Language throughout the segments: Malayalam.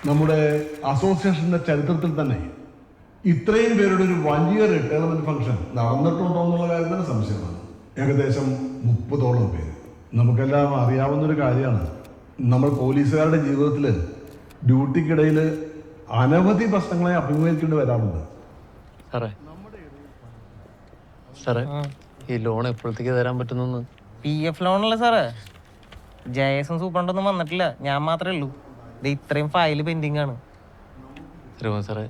നമ്മുടെ അസോസിയേഷന്റെ ചരിത്രത്തിൽ തന്നെ ഇത്രയും പേരുടെ ഒരു വലിയ റിട്ടയർമെന്റ് ഫംഗ്ഷൻ നടന്നിട്ടുണ്ടോ എന്നുള്ള കാര്യത്തിന് സംശയമാണ്. ഏകദേശം 30ഓളം പേര്. നമുക്കെല്ലാം അറിയാവുന്നൊരു കാര്യമാണ്, നമ്മൾ പോലീസുകാരുടെ ജീവിതത്തിൽ ഡ്യൂട്ടിക്കിടയിൽ അനവധി പ്രശ്നങ്ങളെ അഭിമുഖീകരിക്കേണ്ടി വരാറുണ്ട്. സാറേ ഈ ലോൺ എപ്പോഴത്തേക്ക് തരാൻ പറ്റുന്നു? PF ലോണല്ലേ സാറേ? ജയസും സൂപ്രണ്ടൊന്നും വന്നിട്ടില്ല, ഞാൻ മാത്രമേ ഉള്ളൂ. ഇത് ഇത്രയും ഫയല് പെൻഡിങ് ആണ്. സാറേ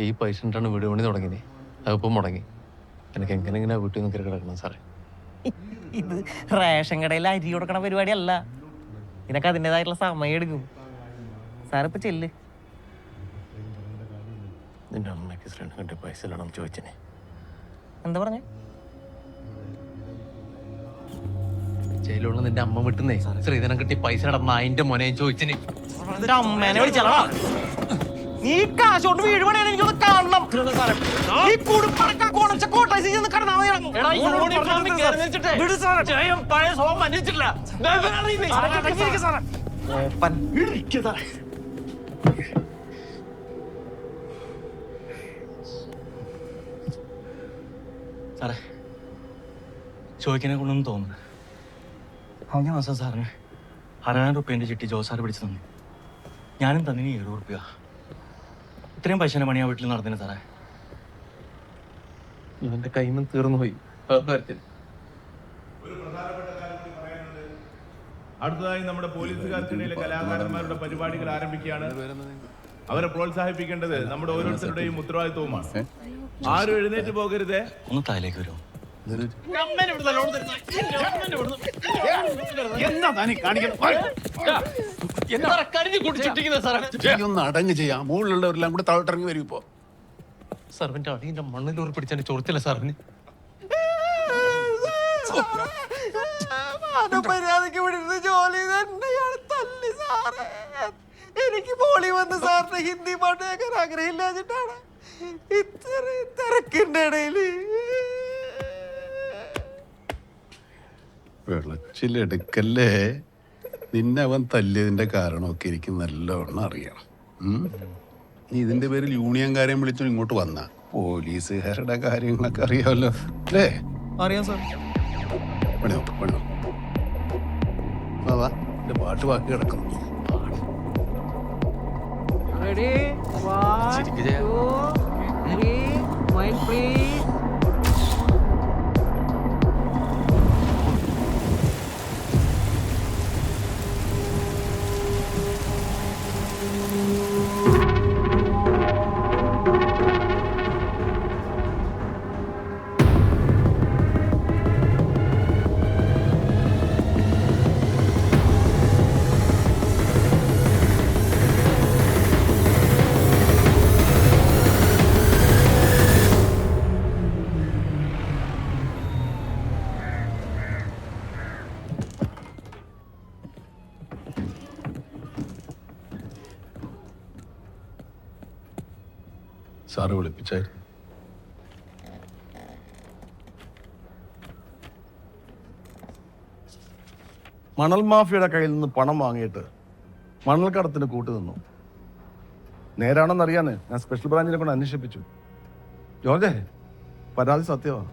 ഈ പൈസ ഉണ്ടാണ് വീട് പണി തുടങ്ങിയത്, അതിപ്പം മുടങ്ങി. എനിക്ക് എങ്ങനെ വീട്ടിൽ നിന്ന് കിടക്കണം സാറേ. ഇത് റേഷൻ കടയിൽ അരി കൊടുക്കണ പരിപാടിയല്ല, ഇതിനൊക്കെ അതിൻ്റെതായിട്ടുള്ള സമയം എടുക്കും. സാറിപ്പോ ചെല്ല്. നിന്റെ അമ്മയ്ക്ക് ശ്രീനഗറിന്റെ പൈസ ഇല്ലണം ചോദിച്ചനെ. എന്താ പറഞ്ഞേ? ജയിലുള്ള നിന്റെ അമ്മ വിട്ടുന്നേ ശ്രീധരൻ കിട്ടി പൈസ നടന്ന അതിന്റെ മോനെ ചോദിച്ചനെ. അമ്മേനെ വിളിച്ചാ നീ കാശ് കൊണ്ട് വീട് പണിയാണ്, എനിക്കൊന്ന് കാണണം. ഈ കുടുംബടക്കം കൊണച്ച കോട്ടയത്ത് ചെന്ന് കിടന്നാ സാറേ ചോദിക്കാനെ കൊണ്ടൊന്നും തോന്നുന്നു. കഴിഞ്ഞ മാസം സാറിന് 6000 റുപ്യേൻ്റെ ചിട്ടി ജോസാറ് പിടിച്ചു തന്നു. ഞാനും തന്നിന് 7 റുപ്യ. ഇത്രയും പൈസ പണി ആ വീട്ടിൽ നടത്തിന് സാറേ. ഇവന്റെ കൈമ തീർന്നു പോയി. അടുത്തതായി നമ്മുടെ പോലീസുകാർക്കിടയിലെ കലാകാരന്മാരുടെ പരിപാടികൾ ആരംഭിക്കുകയാണ്. അവരെ പ്രോത്സാഹിപ്പിക്കേണ്ടത് നമ്മുടെ ഓരോരുത്തരുടെയും ഉത്തരവാദിത്വവുമാണ്. ആരും എഴുന്നേറ്റ് പോകരുതേ. ഒന്ന് താഴേക്ക് വരുമോ? ഒന്ന് അടങ്ങ് ചെയ്യാം. മുകളിലുള്ളവരെല്ലാം കൂടെ താഴോട്ടിറങ്ങി വരും. ഇപ്പോ സാറിന്റെ അടിയുടെ മണ്ണിലൂർ പിടിച്ചാൽ ചോർത്തില്ല സാറിന്. മര്യാദക്ക് വിടുന്ന ജോലി തന്നെയാണ് തല്ലി സാറേ. എനിക്ക് പോളി വന്ന് സാറിന് ഹിന്ദി പാട്ട് കേൾക്കാൻ ആഗ്രഹമില്ലാച്ചിട്ടാണ് ഇത്ര തിരക്കിന്റെ ഇടയില്. വെളച്ചിലെടുക്കല്ലേ. നിന്നെ അവൻ തല്ലിയതിന്റെ കാരണമൊക്കെ എനിക്ക് നല്ലവണ്ണം അറിയാം. നീ ഇതിന്റെ പേരിൽ യൂണിയൻകാരെയും വിളിച്ചു ഇങ്ങോട്ട് വന്ന പോലീസുകാരുടെ കാര്യങ്ങളൊക്കെ അറിയാമല്ലോ അല്ലേ? അറിയാം സാർ. പണിയോ പണിയോ വാ, എന്റെ പാട്ട് ബാക്കി കിടക്കുന്നു. സാറ് വിളിപ്പിച്ചായിരുന്നു. മണൽ മാഫിയയുടെ കയ്യിൽ നിന്ന് പണം വാങ്ങിയിട്ട് മണൽ കടത്തിന് കൂട്ടു നിന്നു. നേരാണെന്നറിയാന് ഞാൻ സ്പെഷ്യൽ ബ്രാഞ്ചിനെ കൊണ്ട് അന്വേഷിപ്പിച്ചു. ജോർജേ, പരാതി സത്യമാണ്.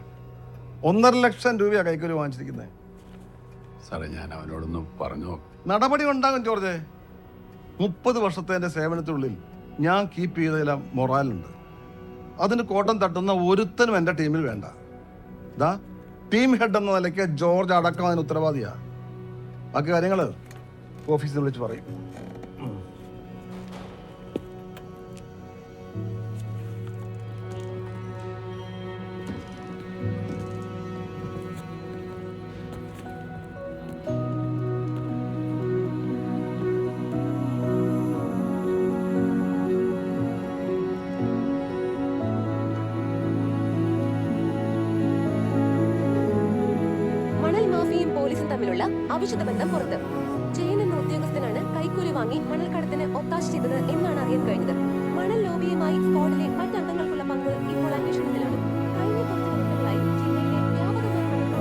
1.5 ലക്ഷം രൂപയാണ് കൈക്കൂലി വാങ്ങിച്ചിരിക്കുന്നത്. സാറേ ഞാൻ അവനോടൊന്ന് പറഞ്ഞു. നടപടി ഉണ്ടാകും ജോർജേ. 30 വർഷത്തെ എൻ്റെ സേവനത്തിനുള്ളിൽ ഞാൻ കീപ്പ് ചെയ്തതെല്ലാം മൊറാലുണ്ട്. അതിന് കോട്ടം തട്ടുന്ന ഒരുത്തനും എൻ്റെ ടീമിൽ വേണ്ട. ദാ ടീം ഹെഡ് എന്ന നിലയ്ക്ക് ജോർജ് അടക്കം അതിന് ഉത്തരവാദിയാ. ബാക്കി കാര്യങ്ങൾ ഓഫീസിൽ വിളിച്ച് പറയും. തമ്മിലുള്ള അവിശുദ്ധ ബന്ധം പുറത്ത്. ജയൻ എന്ന ഉദ്യോഗസ്ഥനാണ് കൈക്കൂലി വാങ്ങി മണൽ കടത്തിന് ഒത്താശ ചെയ്തത് എന്നാണ് അറിയാൻ കഴിഞ്ഞത്. മണൽ ലോബിയുമായി സ്ക്വാഡിലെ മറ്റംഗങ്ങൾക്കുള്ള പങ്ക് ഇപ്പോൾ അന്വേഷണത്തിലാണ്. കഴിഞ്ഞ കുറച്ച് ദിവസങ്ങളായി ജില്ലയിലെ വ്യാപകമായ മണൽ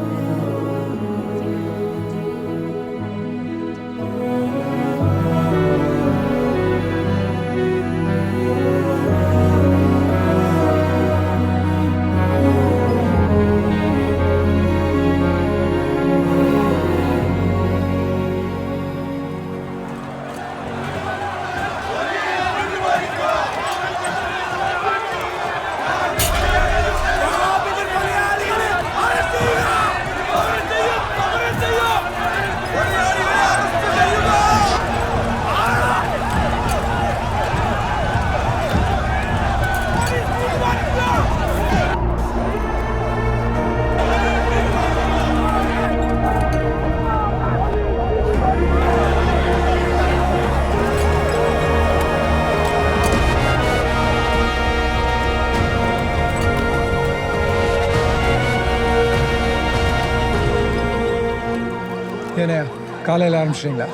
காலையில் ஆரம்பிச்சிட்டிங்களா?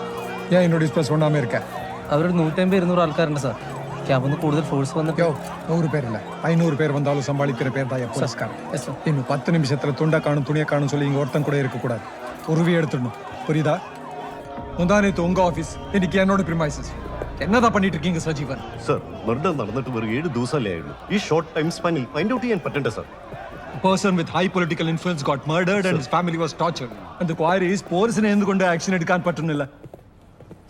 ஏன் என்னோட டிஸ்பஸ் ஒன்றாமல் இருக்க? അവരൊരു 150-200 ആൾക്കാരുണ്ട് സാർ. ക്യാമ്പിൽ കൂടുതൽ ഫോഴ്സ് വന്നിട്ട് 100 പേരില്ല, 500 பேர் வந்தாலும் சமாளிக்கிற பேர் தான் போலீஸ்காரன். இன்னும் 10 நிமிஷத்தில் துண்டை காணும் துணியை காணும் சொல்லி இங்கே ஒருத்தன் கூட இருக்கக்கூடாது. உருவி எடுத்துடணும், புரியுதா? முந்தானேத்து உங்கள் ஆஃபீஸ், இன்னைக்கு என்னோட ப்ரிமைசஸ். എന്നതാ பண்ணிட்டு இருக்கீங்க സജീവൻ? സർ, മർഡർ നടന്നിട്ട് വെറും 7 ദിവസമല്ലേ ആയുള്ളൂ. ഈ ഷോർട്ട് ടൈം സ്പാനിൽ ഫൈൻഡ് ഔട്ട് ചെയ്യാൻ പറ്റണ്ടേ sir? A person with high political influence got murdered and his family was tortured. And the queries പോലീസിനെ എന്തുകൊണ്ട് ആക്ഷൻ എടുക്കാൻ പറ്റുന്നില്ല?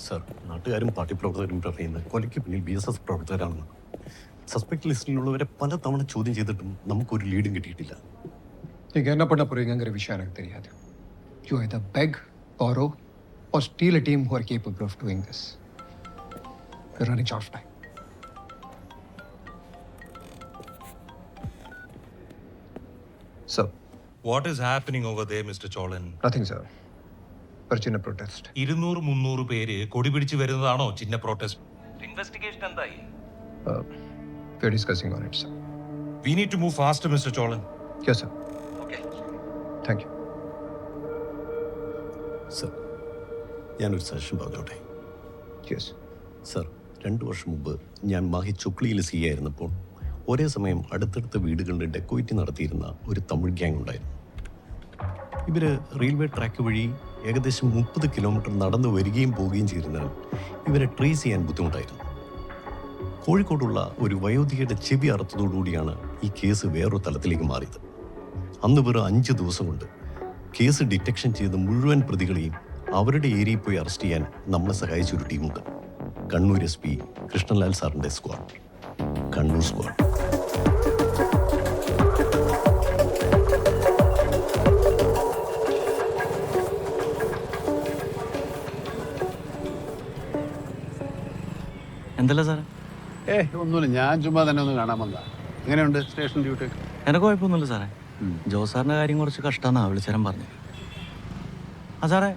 സർ, നാട്ടുകാരും പാർട്ടി പ്രവർത്തകരും പറയുന്നത് കൊലയ്ക്ക് പിന്നിൽ BSS പ്രവർത്തകരാണെന്ന്. സസ്പെക്ട് ലിസ്റ്റിലുള്ളവരെ പല തവണ ചോദ്യം ചെയ്തിട്ടും നമുക്കൊരു ലീഡും കിട്ടിയിട്ടില്ല. நீங்க என்ன பண்ண போறீங்கங்கிற விஷயம் எனக்கு தெரியாது. You either beg, borrow, or steal a team who are capable of doing this. We're running short of time. Sir. What is happening over there, Mr. Cholan? Nothing, sir. Virginia protest. 200-300 പേര് കൊടി പിടിച്ച് വരുന്നതാണോ ചിന്ന പ്രൊട്ടസ്റ്റ്? ഇൻവെസ്റ്റിഗേഷൻ എന്തായി? We're discussing on it, sir. We need to move faster, Mr. Cholan. Yes, sir. Okay. Thank you. Sir, ഞാനൊരു സജഷൻ പറഞ്ഞോട്ടെ? Yes. സർ, 2 വർഷം മുമ്പ് ഞാൻ മാഹി ചുക്ലിയിൽ സി ആയിരുന്നപ്പോൾ ഒരേ സമയം അടുത്തടുത്ത വീടുകളുടെ ഡെക്കോയിറ്റി നടത്തിയിരുന്ന ഒരു തമിഴ് ഗ്യാങ് ഉണ്ടായിരുന്നു. ഇവർ റെയിൽവേ ട്രാക്ക് വഴി ഏകദേശം 30 കിലോമീറ്റർ നടന്നു വരികയും പോവുകയും ചെയ്തിരുന്നാൽ ഇവരെ ട്രേസ് ചെയ്യാൻ ബുദ്ധിമുട്ടായിരുന്നു. കോഴിക്കോടുള്ള ഒരു വയോധികയുടെ ചെവി അറുത്തതോടുകൂടിയാണ് ഈ കേസ് വേറൊരു തലത്തിലേക്ക് മാറിയത്. അന്ന് വെറും 5 ദിവസം കൊണ്ട് കേസ് ഡിറ്റക്ഷൻ ചെയ്ത് മുഴുവൻ പ്രതികളെയും അവരുടെ ഏരിയയിൽ പോയി അറസ്റ്റ് ചെയ്യാൻ നമ്മളെ സഹായിച്ച ഒരു ടീമുണ്ട്. കണ്ണൂർ SP കൃഷ്ണലാൽ സാറിൻ്റെ സ്ക്വാഡ്, കണ്ണൂർ സ്ക്വാഡ്. എന്തല്ല സാറേ? ഒന്നുമില്ല, ഞാൻ ചുമ്മാ തന്നെ ഒന്ന് കാണാൻ വന്നതാ. എങ്ങനെയുണ്ട് സ്റ്റേഷൻ ഡ്യൂട്ടി? എനിക്ക് കുഴപ്പമൊന്നുമില്ല സാറേ. ജോസാറിൻ്റെ കാര്യം കുറച്ച് കഷ്ടമെന്നാണ് വിളിച്ചേരം പറഞ്ഞു. ആ സാറേ,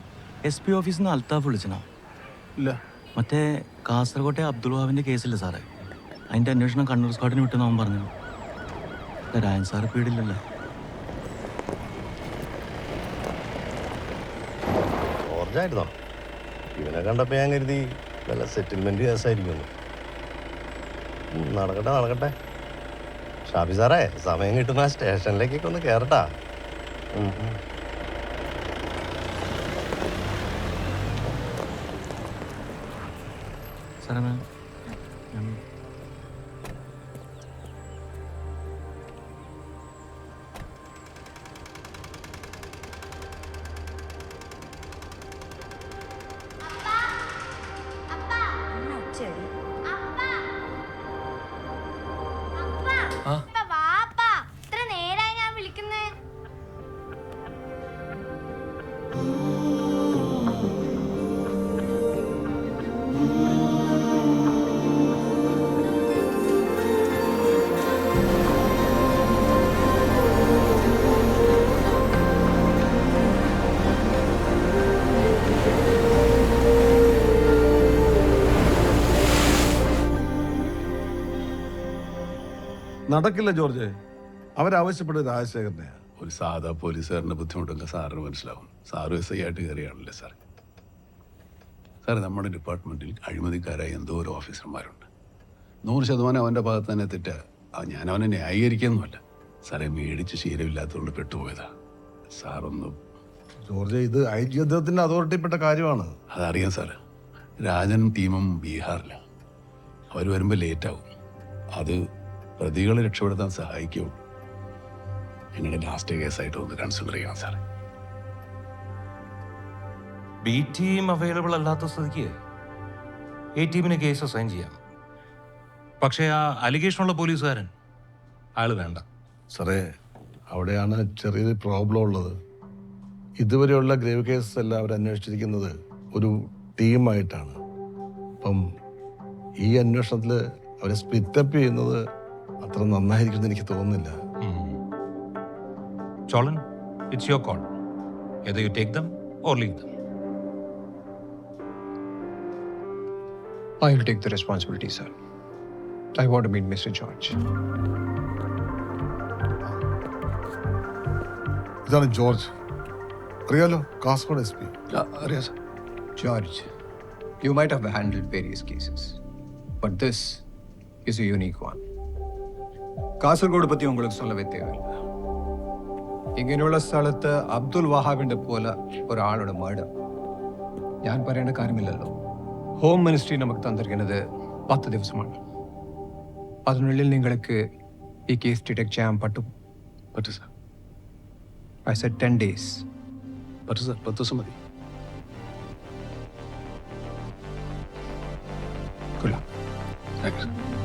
SP ഓഫീസിൽ നിന്ന് അൽത്താഫ് വിളിച്ചനാ? ഇല്ല. മറ്റേ കാസർകോട്ടെ അബ്ദുൾ വഹാബിൻ്റെ കേസില്ല സാറേ, അതിൻ്റെ അന്വേഷണം കണ്ണൂർ സ്ക്വാഡിന് വിട്ടെന്ന് അവൻ പറഞ്ഞു. രായൻ സാറ് പീടില്ലല്ലോ. ജോർജായിരുന്നോ? ഇവനെ കണ്ടപ്പോൾ ഞാൻ കരുതി വല്ല സെറ്റിൽമെൻറ്റ് കേസായിരിക്കുന്നു. നടക്കട്ടെ. ഷാഫി സാറേ, സമയം കിട്ടുന്ന സ്റ്റേഷനിലേക്കൊക്കെ ഒന്ന് കയറട്ടാ. സാറേ, നടക്കില്ല ജോർജ്, അവരാവശ്യപ്പെട്ടത് രാജശേഖരനെ. ഒരു സാധാ പോലീസുകാരൻ്റെ ബുദ്ധിമുട്ടൊക്കെ സാറിന് മനസ്സിലാവും. സാറ് SI ആയിട്ട് കയറിയാണല്ലേ സാർ. സാർ, നമ്മുടെ ഡിപ്പാർട്ട്മെൻറ്റിൽ അഴിമതിക്കാരായ എന്തോ ഒരു ഓഫീസർമാരുണ്ട്. 100% അവൻ്റെ ഭാഗത്ത് തന്നെ തെറ്റാ. ഞാൻ അവനെ ന്യായീകരിക്കൊന്നുമല്ല സാറേ, മേടിച്ച് ശീലമില്ലാത്തതുകൊണ്ട് പെട്ടുപോയതാ. സാറൊന്നും ജോർജ്, ഇത് IG അദ്ദേഹത്തിൻ്റെ അതോറിറ്റിപ്പെട്ട കാര്യമാണ്. അതറിയാം സാറ്. രാജനും ടീമും ബീഹാറിലാണ്. അവർ വരുമ്പോൾ ലേറ്റാവും. അത് പ്രതികളെ രക്ഷപ്പെടുത്താൻ സഹായിക്കുള്ളൂ. നിങ്ങളുടെ ലാസ്റ്റ് കേസായിട്ട് ഒന്ന് കൺസിഡർ ചെയ്യണം സാറേ. B ടീം അവൈലബിൾ അല്ലാത്ത സ്ഥിതിക്ക് A ടീമിന് കേസ് അസൈൻ ചെയ്യാം. പക്ഷേ ആ അലിഗേഷനുള്ള പോലീസുകാരൻ അയാൾ വേണ്ട. സാറേ, അവിടെയാണ് ചെറിയൊരു പ്രോബ്ലം ഉള്ളത്. ഇതുവരെയുള്ള ഗ്രേവ് കേസസ് എല്ലാം അവർ അന്വേഷിച്ചിരിക്കുന്നത് ഒരു ടീമായിട്ടാണ്. അപ്പം ഈ അന്വേഷണത്തിൽ അവരെ സ്പ്ലിറ്റപ്പ് ചെയ്യുന്നത് അത്ര നന്നായിരിക്കുമെന്ന് എനിക്ക് തോന്നുന്നില്ല. Cholan, it's your call. Either you take them or leave them. I will take the responsibility, sir. I want to meet Mr. George. ഇതാണ് ജോർജ്, അറിയാലോ, കാസർഗോഡ് SP. അറിയാം, sir. George, you might have handled various cases, but this is a unique one. Kasaragod പറ്റി உங்களுக்கு சொல்லவே தேவையில்லை. ഇങ്ങനെയുള്ള സ്ഥലത്ത് അബ്ദുൽ വഹാബിന്റെ പോലെ ഒരാളുടെ മർഡർ ഞാൻ പറയേണ്ട കാര്യമില്ലല്ലോ. ഹോം മിനിസ്ട്രി നമുക്ക് തന്നിരിക്കുന്നത് 10 ദിവസമാണ്. അതിനുള്ളിൽ നിങ്ങൾക്ക് ഈ കേസ് ഡിറ്റക്ട് ചെയ്യാൻ പറ്റും. പറ്റും സാർ. I said 10 days. പറ്റും സാർ, 10 ദിവസം മതി. Good luck. Thank you.